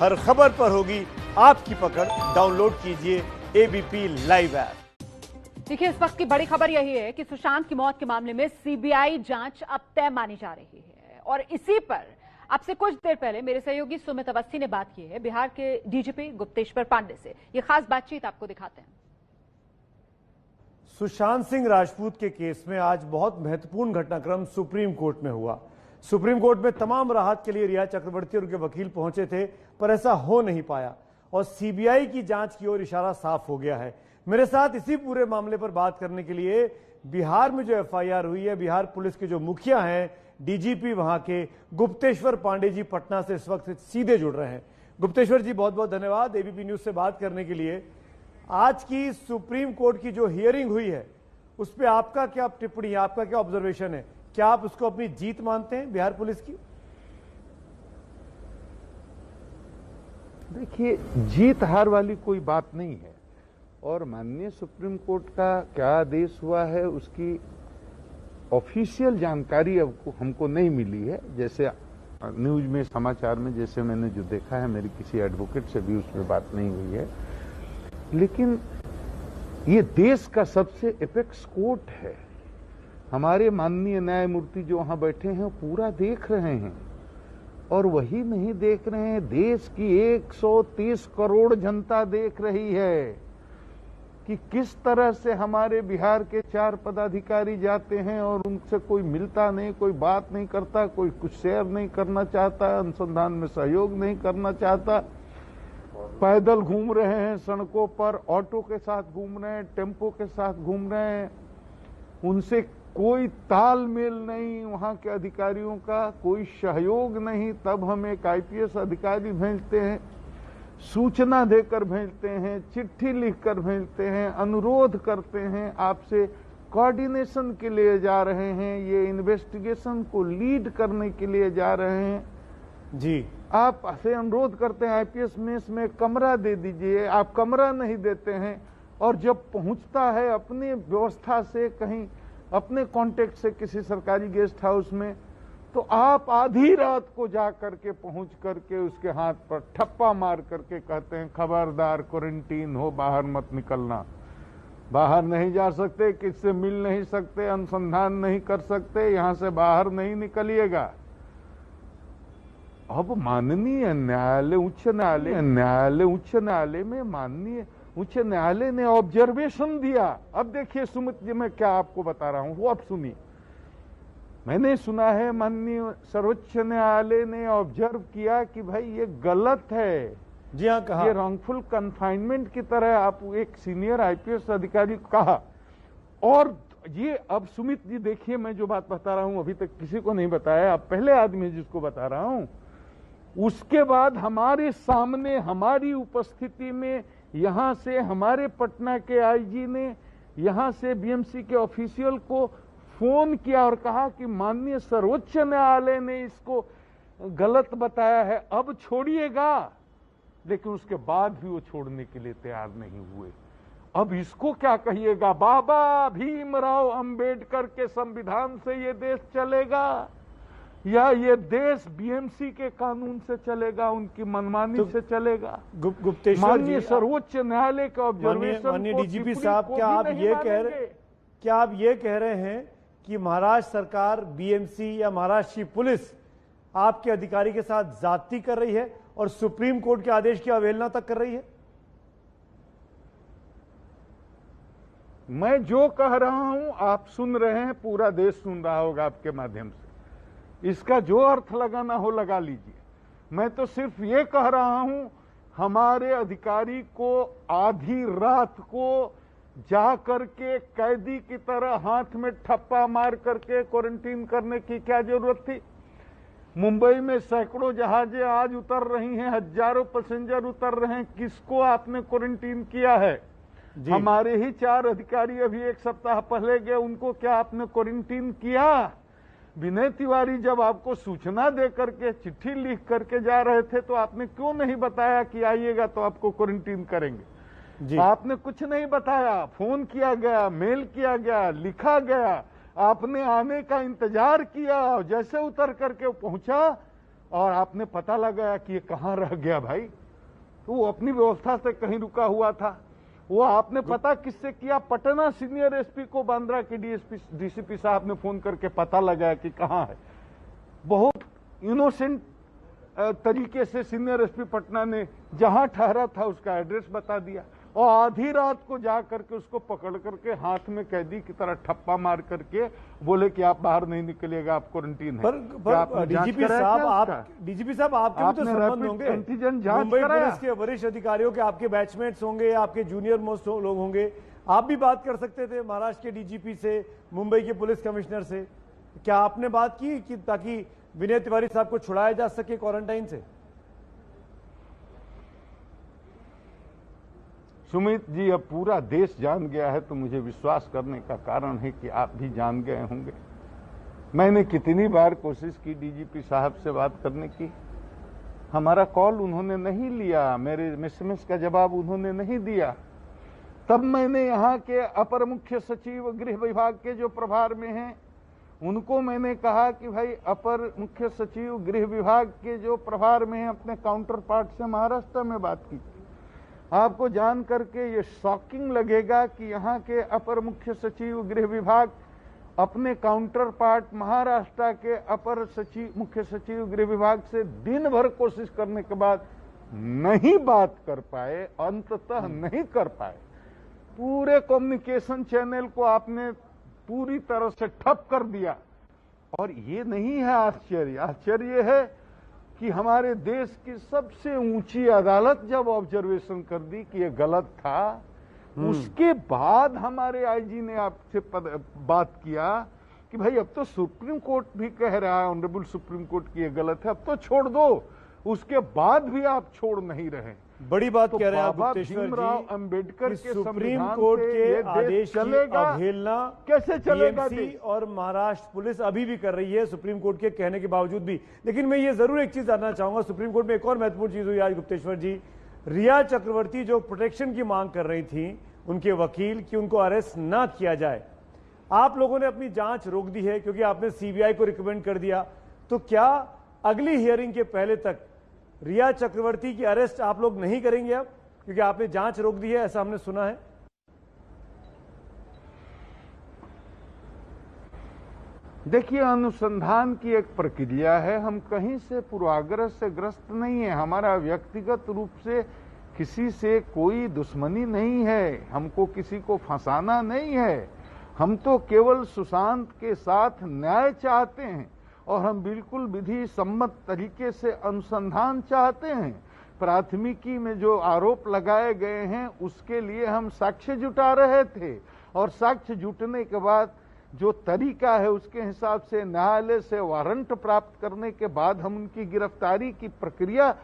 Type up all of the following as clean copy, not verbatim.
हर खबर पर होगी आपकी पकड़। डाउनलोड कीजिए एबीपी लाइव ऐप। देखिए, इस वक्त की बड़ी खबर यही है कि सुशांत की मौत के मामले में सीबीआई जांच अब तय मानी जा रही है और इसी पर अब से कुछ देर पहले मेरे सहयोगी सुमित अवस्थी ने बात की है बिहार के डीजीपी गुप्तेश्वर पांडे से। ये खास बातचीत आपको दिखाते हैं। सुशांत सिंह राजपूत के केस में आज बहुत महत्वपूर्ण घटनाक्रम सुप्रीम कोर्ट में हुआ। सुप्रीम कोर्ट में तमाम राहत के लिए रिया चक्रवर्ती और उनके वकील पहुंचे थे, पर ऐसा हो नहीं पाया और सीबीआई की जांच की ओर इशारा साफ हो गया है। मेरे साथ इसी पूरे मामले पर बात करने के लिए बिहार में जो एफआईआर हुई है, बिहार पुलिस के जो मुखिया हैं, डीजीपी वहां के गुप्तेश्वर पांडे जी पटना से इस वक्त सीधे जुड़ रहे हैं। गुप्तेश्वर जी, बहुत बहुत धन्यवाद एबीपी न्यूज से बात करने के लिए। आज की सुप्रीम कोर्ट की जो हियरिंग हुई है उस पर आपका क्या टिप्पणी, आपका क्या ऑब्जर्वेशन है? क्या आप उसको अपनी जीत मानते हैं बिहार पुलिस की? देखिए, जीत हार वाली कोई बात नहीं है और माननीय सुप्रीम कोर्ट का क्या आदेश हुआ है उसकी ऑफिशियल जानकारी अब हमको नहीं मिली है। जैसे न्यूज में, समाचार में जैसे मैंने जो देखा है, मेरी किसी एडवोकेट से भी उसमें बात नहीं हुई है। लेकिन ये देश का सबसे एपेक्स कोर्ट है। हमारे माननीय न्यायमूर्ति जो वहां बैठे हैं पूरा देख रहे हैं और वही नहीं देख रहे हैं, देश की 130 करोड़ जनता देख रही है कि किस तरह से हमारे बिहार के 4 पदाधिकारी जाते हैं और उनसे कोई मिलता नहीं, कोई बात नहीं करता, कोई कुछ शेयर नहीं करना चाहता, अनुसंधान में सहयोग नहीं करना चाहता। पैदल घूम रहे हैं सड़कों पर, ऑटो के साथ घूम रहे हैं, टेम्पो के साथ घूम रहे हैं। उनसे कोई तालमेल नहीं, वहां के अधिकारियों का कोई सहयोग नहीं। तब हम एक आईपीएस अधिकारी भेजते हैं, सूचना देकर भेजते हैं, चिट्ठी लिखकर भेजते हैं, अनुरोध करते हैं, आपसे कोऑर्डिनेशन के लिए जा रहे हैं, ये इन्वेस्टिगेशन को लीड करने के लिए जा रहे हैं जी। आप से अनुरोध करते हैं आईपीएस मेस में कमरा दे दीजिए, आप कमरा नहीं देते हैं। और जब पहुंचता है अपनी व्यवस्था से कहीं, अपने कांटेक्ट से किसी सरकारी गेस्ट हाउस में, तो आप आधी रात को जा करके पहुंच करके उसके हाथ पर ठप्पा मार करके कहते हैं खबरदार, क्वारंटीन हो, बाहर मत निकलना, बाहर नहीं जा सकते, किससे मिल नहीं सकते, अनुसंधान नहीं कर सकते, यहां से बाहर नहीं निकलिएगा। अब माननीय न्यायालय, उच्च न्यायालय में माननीय उच्च न्यायालय ने ऑब्जर्वेशन दिया। अब देखिए सुमित जी, मैं क्या आपको बता रहा हूं वो अब सुनिए। मैंने सुना है माननीय सर्वोच्च न्यायालय ने ऑब्जर्व किया कि भाई ये गलत है। जी हाँ, कहा। ये रॉन्गफुल कन्फाइनमेंट की तरह आप एक सीनियर आईपीएस अधिकारी को कहा। और ये अब सुमित जी देखिए, मैं जो बात बता रहा हूं अभी तक किसी को नहीं बताया, आप पहले आदमी जिसको बता रहा हूं। उसके बाद हमारे सामने, हमारी उपस्थिति में, यहां से हमारे पटना के आईजी ने यहां से बीएमसी के ऑफिशियल को फोन किया और कहा कि माननीय सर्वोच्च न्यायालय ने इसको गलत बताया है, अब छोड़िएगा। लेकिन उसके बाद भी वो छोड़ने के लिए तैयार नहीं हुए। अब इसको क्या कहिएगा? बाबा भीमराव अंबेडकर के संविधान से ये देश चलेगा या ये देश बीएमसी के कानून से चलेगा, उनकी मनमानी से चलेगा? गुप्तेश्वर जी, सर्वोच्च न्यायालय का ऑब्जर्वेशन, माननीय डीजीपी साहब, क्या आप ये कह रहे हैं कि महाराष्ट्र सरकार, बीएमसी या महाराष्ट्र की पुलिस आपके अधिकारी के साथ जाति कर रही है और सुप्रीम कोर्ट के आदेश की अवहेलना तक कर रही है? मैं जो कह रहा हूं आप सुन रहे हैं, पूरा देश सुन रहा होगा आपके माध्यम से। इसका जो अर्थ लगाना हो लगा लीजिए। मैं तो सिर्फ ये कह रहा हूं, हमारे अधिकारी को आधी रात को जा करके कैदी की तरह हाथ में ठप्पा मार करके क्वारंटीन करने की क्या जरूरत थी? मुंबई में सैकड़ों जहाजें आज उतर रही हैं, हजारों पैसेंजर उतर रहे हैं, किसको आपने क्वारंटीन किया है? हमारे ही 4 अधिकारी अभी 1 सप्ताह पहले गए, उनको क्या आपने क्वारंटीन किया? विनय तिवारी जब आपको सूचना दे करके, चिट्ठी लिख करके जा रहे थे, तो आपने क्यों नहीं बताया कि आइएगा तो आपको क्वारंटीन करेंगे जी? आपने कुछ नहीं बताया। फोन किया गया, मेल किया गया, लिखा गया, आपने आने का इंतजार किया। जैसे उतर करके पहुंचा और आपने पता लगाया कि ये कहां रह गया भाई, तो वो अपनी व्यवस्था से कहीं रुका हुआ था। वो आपने पता किससे किया? पटना सीनियर एसपी को बांद्रा के डीसीपी साहब ने फोन करके पता लगाया कि कहां है। बहुत इनोसेंट तरीके से सीनियर एसपी पटना ने जहां ठहरा था उसका एड्रेस बता दिया, और आधी रात को जा करके उसको पकड़ करके हाथ में कैदी की तरह ठप्पा मार करके बोले कि आप बाहर नहीं निकलिएगा, आप क्वारंटीन है। पर डीजीपी साहब आपके भी तो संबंध होंगे, एंटीजन जांच मुंबई कराया। पुलिस के वरिष्ठ अधिकारियों के आपके बैचमेट्स होंगे, आपके जूनियर मोस्ट लोग होंगे, आप भी बात कर सकते थे महाराष्ट्र के डीजीपी से, मुंबई के पुलिस कमिश्नर से। क्या आपने बात की कि ताकि विनय तिवारी साहब को छुड़ाया जा सके क्वारंटाइन से? सुमित जी, अब पूरा देश जान गया है तो मुझे विश्वास करने का कारण है कि आप भी जान गए होंगे। मैंने कितनी बार कोशिश की डीजीपी साहब से बात करने की, हमारा कॉल उन्होंने नहीं लिया, मेरे एसएमएस का जवाब उन्होंने नहीं दिया। तब मैंने यहाँ के अपर मुख्य सचिव गृह विभाग के जो प्रभार में हैं उनको मैंने कहा कि भाई अपर मुख्य सचिव गृह विभाग के जो प्रभार में हैं अपने काउंटर पार्ट से महाराष्ट्र में बात की। आपको जान करके ये शॉकिंग लगेगा कि यहाँ के अपर मुख्य सचिव गृह विभाग अपने काउंटर पार्ट महाराष्ट्र के अपर सचिव मुख्य सचिव गृह विभाग से दिन भर कोशिश करने के बाद नहीं बात कर पाए, अंततः नहीं कर पाए। पूरे कम्युनिकेशन चैनल को आपने पूरी तरह से ठप कर दिया। और ये नहीं है आश्चर्य, आश्चर्य है कि हमारे देश की सबसे ऊंची अदालत जब ऑब्जर्वेशन कर दी कि ये गलत था, उसके बाद हमारे आईजी ने आपसे बात किया कि भाई अब तो सुप्रीम कोर्ट भी कह रहा है, ऑनरेबल सुप्रीम कोर्ट की ये गलत है, अब तो छोड़ दो। उसके बाद भी आप छोड़ नहीं रहे। बड़ी बात तो कह रहे हैं आप बाबा गुप्तेश्वर भीमराव जी, अंबेडकर के सुप्रीम कोर्ट के आदेश की अवहेलना कैसे चलेगा टीएमसी और महाराष्ट्र पुलिस अभी भी कर रही है, सुप्रीम कोर्ट के कहने के बावजूद भी। लेकिन मैं ये जरूर एक चीज जानना चाहूंगा, सुप्रीम कोर्ट में एक और महत्वपूर्ण चीज हुई आज गुप्तेश्वर जी, रिया चक्रवर्ती जो प्रोटेक्शन की मांग कर रही थी उनके वकील कि उनको अरेस्ट ना किया जाए, आप लोगों ने अपनी जांच रोक दी है क्योंकि आपने सीबीआई को रिकमेंड कर दिया। तो क्या अगली हियरिंग के पहले तक रिया चक्रवर्ती की अरेस्ट आप लोग नहीं करेंगे अब, क्योंकि आपने जांच रोक दी है, ऐसा हमने सुना है? देखिए, अनुसंधान की एक प्रक्रिया है, हम कहीं से पूर्वाग्रह से ग्रस्त नहीं है। हमारा व्यक्तिगत रूप से किसी से कोई दुश्मनी नहीं है, हमको किसी को फंसाना नहीं है। हम तो केवल सुशांत के साथ न्याय चाहते हैं और हम बिल्कुल विधि सम्मत तरीके से अनुसंधान चाहते हैं। प्राथमिकी में जो आरोप लगाए गए हैं उसके लिए हम साक्ष्य जुटा रहे थे, और साक्ष्य जुटने के बाद जो तरीका है उसके हिसाब से न्यायालय से वारंट प्राप्त करने के बाद हम उनकी गिरफ्तारी की प्रक्रिया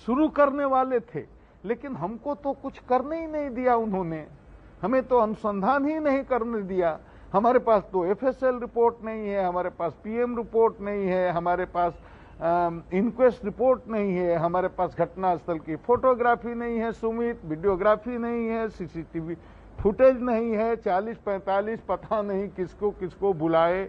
शुरू करने वाले थे। लेकिन हमको तो कुछ करने ही नहीं दिया उन्होंने, हमें तो अनुसंधान ही नहीं करने दिया। हमारे पास तो एफएसएल रिपोर्ट नहीं है, हमारे पास पीएम रिपोर्ट नहीं है, हमारे पास इंक्वेस्ट रिपोर्ट नहीं है, हमारे पास घटनास्थल की फोटोग्राफी नहीं है सुमित, वीडियोग्राफी नहीं है, सीसीटीवी फुटेज नहीं है, 40-45 पता नहीं किसको किसको बुलाए,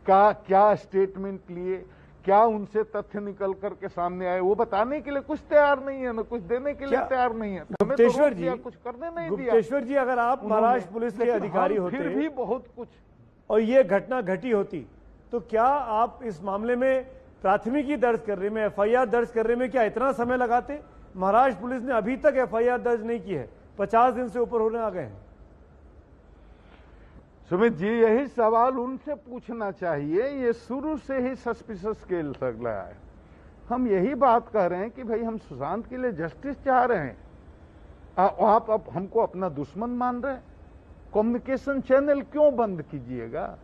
क्या स्टेटमेंट लिए, क्या उनसे तथ्य निकल करके सामने आए, वो बताने के लिए कुछ तैयार नहीं है, ना कुछ देने के लिए तैयार नहीं है। हमें तो रोक दिया, कुछ करने नहीं दिया। गुप्तेश्वर जी, अगर आप महाराष्ट्र पुलिस के अधिकारी होते फिर भी बहुत कुछ और ये घटना घटी होती तो क्या आप इस मामले में प्राथमिकी दर्ज करने में, एफआईआर दर्ज करने में क्या इतना समय लगाते? महाराष्ट्र पुलिस ने अभी तक एफआईआर दर्ज नहीं की है, 50 दिन से ऊपर होने आ गए हैं। सुमित जी, यही सवाल उनसे पूछना चाहिए, ये शुरू से ही सस्पिशियस स्केल लग रहा है। हम यही बात कह रहे हैं कि भाई हम सुशांत के लिए जस्टिस चाह रहे हैं, आप अब हमको अपना दुश्मन मान रहे हैं। कम्युनिकेशन चैनल क्यों बंद कीजिएगा?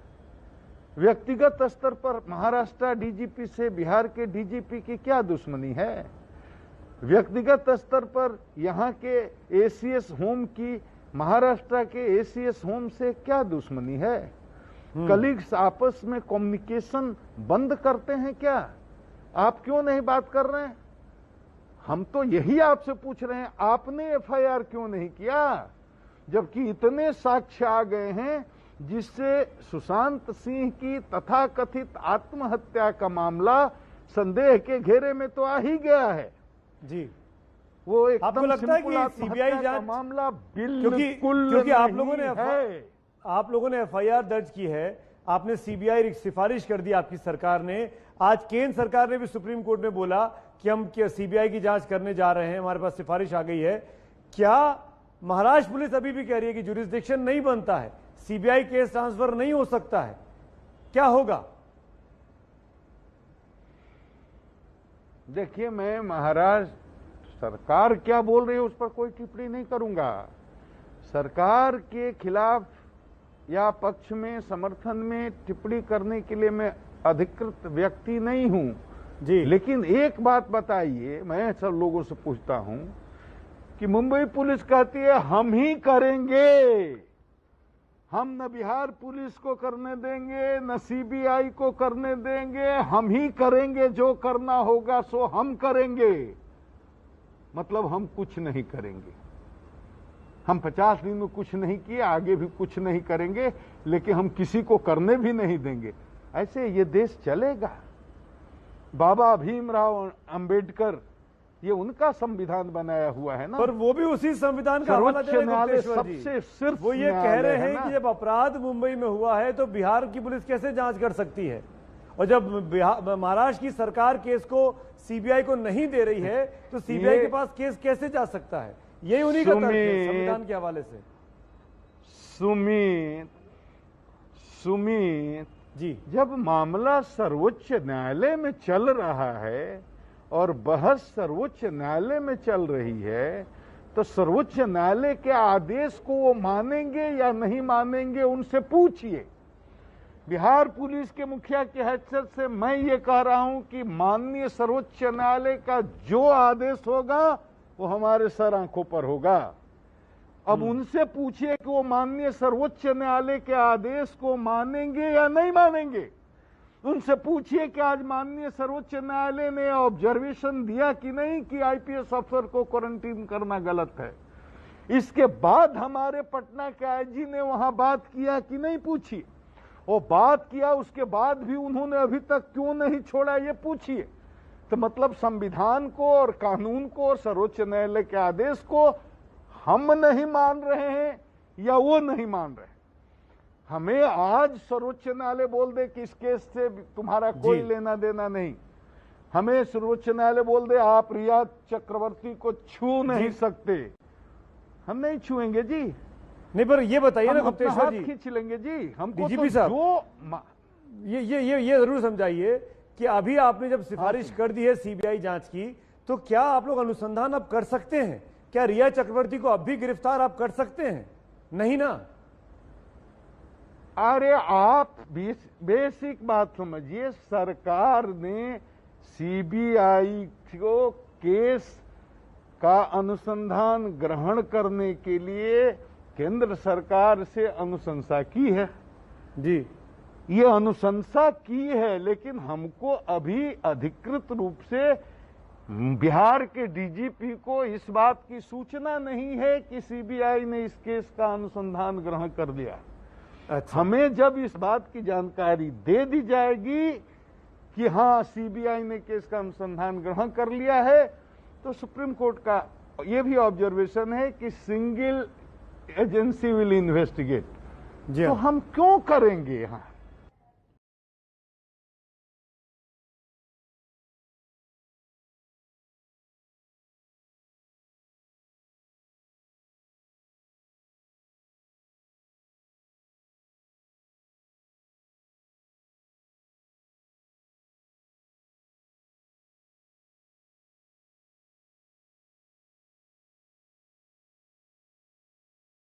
व्यक्तिगत स्तर पर महाराष्ट्र डीजीपी से बिहार के डीजीपी की क्या दुश्मनी है? व्यक्तिगत स्तर पर यहाँ के एसीएस होम की महाराष्ट्र के एसीएस होम से क्या दुश्मनी है? कलीग्स आपस में कम्युनिकेशन बंद करते हैं क्या? आप क्यों नहीं बात कर रहे हैं? हम तो यही आपसे पूछ रहे हैं, आपने एफआईआर क्यों नहीं किया? जबकि इतने साक्ष्य आ गए हैं जिससे सुशांत सिंह की तथाकथित आत्महत्या का मामला संदेह के घेरे में तो आ ही गया है जी। वो एक आपको लगता है कि सीबीआई जांच मामला क्योंकि आप लोगों ने एफआईआर दर्ज की है, आपने सीबीआई सिफारिश कर दी आपकी सरकार ने, आज केंद्र सरकार ने भी सुप्रीम कोर्ट में बोला कि हम सीबीआई की जांच करने जा रहे हैं, हमारे पास सिफारिश आ गई है। क्या महाराष्ट्र पुलिस अभी भी कह रही है कि जुरिस्डिक्शन नहीं बनता है, सीबीआई केस ट्रांसफर नहीं हो सकता है, क्या होगा? देखिए, मैं महाराष्ट्र सरकार क्या बोल रही है उस पर कोई टिप्पणी नहीं करूंगा। सरकार के खिलाफ या पक्ष में समर्थन में टिप्पणी करने के लिए मैं अधिकृत व्यक्ति नहीं हूं जी। लेकिन एक बात बताइए, मैं सब लोगों से पूछता हूं कि मुंबई पुलिस कहती है हम ही करेंगे, हम न बिहार पुलिस को करने देंगे न सीबीआई को करने देंगे, हम ही करेंगे, जो करना होगा सो हम करेंगे। मतलब हम कुछ नहीं करेंगे। हम 50 दिन में कुछ नहीं किए, आगे भी कुछ नहीं करेंगे, लेकिन हम किसी को करने भी नहीं देंगे। ऐसे ये देश चलेगा? बाबा भीमराव अंबेडकर, ये उनका संविधान बनाया हुआ है ना, पर वो भी उसी संविधान का हवाला दे रहे हैं गुप्तेश्वर जी। सबसे सिर्फ वो ये कह रहे हैं कि जब अपराध मुंबई में हुआ है तो बिहार की पुलिस कैसे जांच कर सकती है, और जब महाराष्ट्र की सरकार केस को सीबीआई को नहीं दे रही है तो सीबीआई के पास केस कैसे जा सकता है? यही उन्हीं का तर्क है संविधान के हवाले से। सुमित जी, जब मामला सर्वोच्च न्यायालय में चल रहा है और बहस सर्वोच्च न्यायालय में चल रही है, तो सर्वोच्च न्यायालय के आदेश को वो मानेंगे या नहीं मानेंगे, उनसे पूछिए। बिहार पुलिस के मुखिया की हैसियत से मैं ये कह रहा हूं कि माननीय सर्वोच्च न्यायालय का जो आदेश होगा वो हमारे सर आंखों पर होगा। अब उनसे पूछिए कि वो माननीय सर्वोच्च न्यायालय के आदेश को मानेंगे या नहीं मानेंगे। उनसे पूछिए कि आज माननीय सर्वोच्च न्यायालय ने ऑब्जर्वेशन दिया कि नहीं कि आईपीएस अफसर को क्वारंटीन करना गलत है। इसके बाद हमारे पटना के आईजी ने वहां बात किया कि नहीं, पूछिए। वो बात किया, उसके बाद भी उन्होंने अभी तक क्यों नहीं छोड़ा, ये पूछिए। तो मतलब संविधान को और कानून को और सर्वोच्च न्यायालय के आदेश को हम नहीं मान रहे हैं या वो नहीं मान रहे। हमें आज सर्वोच्च न्यायालय बोल दे कि इस केस से तुम्हारा कोई लेना देना नहीं, हमें सर्वोच्च न्यायालय बोल दे आप रिया चक्रवर्ती को छू नहीं सकते, हम नहीं छुएंगे जी। नहीं, पर ये बताइए ना गुप्तेश्वर जी, खींच लेंगे जी हमको। डीजीपी साहब, ये जरूर समझाइए कि अभी आपने जब सिफारिश कर दी है सीबीआई जांच की, तो क्या आप लोग अनुसंधान अब कर सकते हैं? क्या रिया चक्रवर्ती को अब भी गिरफ्तार आप कर सकते हैं? नहीं ना? अरे आप बेसिक बात समझिए, सरकार ने सीबीआई को केस का अनुसंधान ग्रहण करने के लिए केंद्र सरकार से अनुशंसा की है जी। ये अनुशंसा की है, लेकिन हमको अभी अधिकृत रूप से बिहार के डीजीपी को इस बात की सूचना नहीं है कि सीबीआई ने इस केस का अनुसंधान ग्रहण कर लिया। अच्छा। हमें जब इस बात की जानकारी दे दी जाएगी कि हाँ सीबीआई ने केस का अनुसंधान ग्रहण कर लिया है, तो सुप्रीम कोर्ट का ये भी ऑब्जर्वेशन है कि सिंगल एजेंसी विल इन्वेस्टिगेट। तो हम क्यों करेंगे यहाँ?